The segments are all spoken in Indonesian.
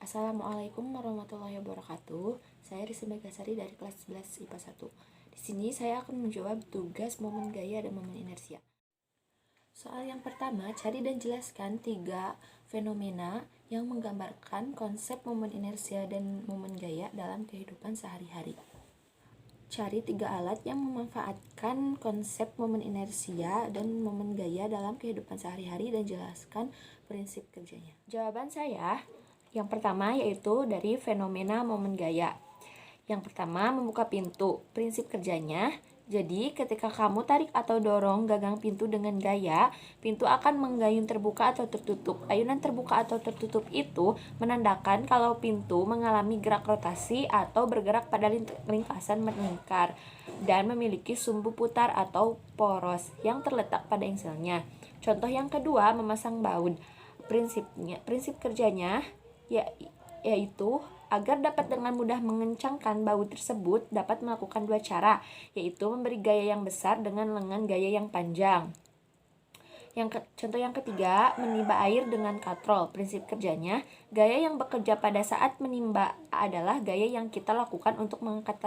Assalamualaikum warahmatullahi wabarakatuh. Saya Rizky Megasari dari kelas 11 IPA 1. Di sini saya akan menjawab tugas momen gaya dan momen inersia. Soal yang pertama, cari dan jelaskan 3 fenomena yang menggambarkan konsep momen inersia dan momen gaya dalam kehidupan sehari-hari. Cari 3 alat yang memanfaatkan konsep momen inersia dan momen gaya dalam kehidupan sehari-hari dan jelaskan prinsip kerjanya. Jawaban saya yang pertama yaitu dari fenomena momen gaya. Yang pertama, membuka pintu. Prinsip kerjanya, jadi ketika kamu tarik atau dorong gagang pintu dengan gaya, pintu akan menggayun terbuka atau tertutup. Ayunan terbuka atau tertutup itu menandakan kalau pintu mengalami gerak rotasi atau bergerak pada lintasan melingkar dan memiliki sumbu putar atau poros yang terletak pada engselnya. Contoh yang kedua, memasang baut. Prinsip kerjanya yaitu agar dapat dengan mudah mengencangkan baut tersebut dapat melakukan 2 cara, yaitu memberi gaya yang besar dengan lengan gaya yang panjang. Contoh yang ketiga, menimba air dengan katrol. Prinsip kerjanya, gaya yang bekerja pada saat menimba adalah gaya yang kita lakukan untuk mengangkat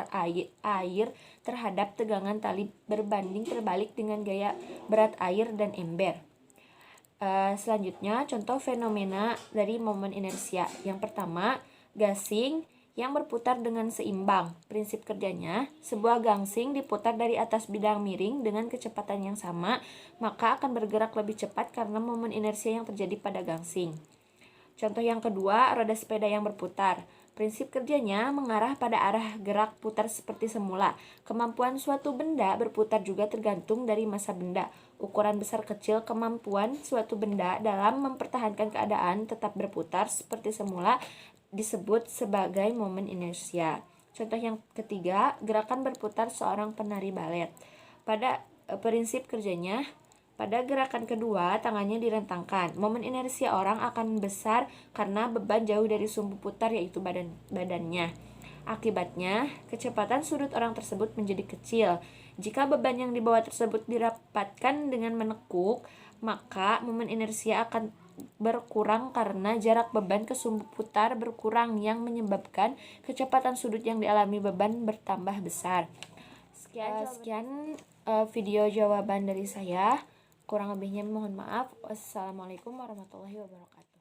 air terhadap tegangan tali berbanding terbalik dengan gaya berat air dan ember. Selanjutnya, contoh fenomena dari momen inersia. Yang pertama, gasing yang berputar dengan seimbang. Prinsip kerjanya, sebuah gangsing diputar dari atas bidang miring dengan kecepatan yang sama, maka akan bergerak lebih cepat karena momen inersia yang terjadi pada gangsing. Contoh yang kedua, roda sepeda yang berputar. Prinsip kerjanya mengarah pada arah gerak putar seperti semula. Kemampuan suatu benda berputar juga tergantung dari massa benda. Ukuran besar kecil kemampuan suatu benda dalam mempertahankan keadaan tetap berputar seperti semula disebut sebagai momen inersia. Contoh yang ketiga, gerakan berputar seorang penari balet. Pada prinsip kerjanya, pada gerakan kedua, tangannya direntangkan. Momen inersia orang akan besar karena beban jauh dari sumbu putar yaitu badannya. Akibatnya, kecepatan sudut orang tersebut menjadi kecil. Jika beban yang dibawa tersebut dirapatkan dengan menekuk, maka momen inersia akan berkurang karena jarak beban ke sumbu putar berkurang yang menyebabkan kecepatan sudut yang dialami beban bertambah besar. Sekian video jawaban dari saya. Kurang lebihnya mohon maaf. Wassalamualaikum warahmatullahi wabarakatuh.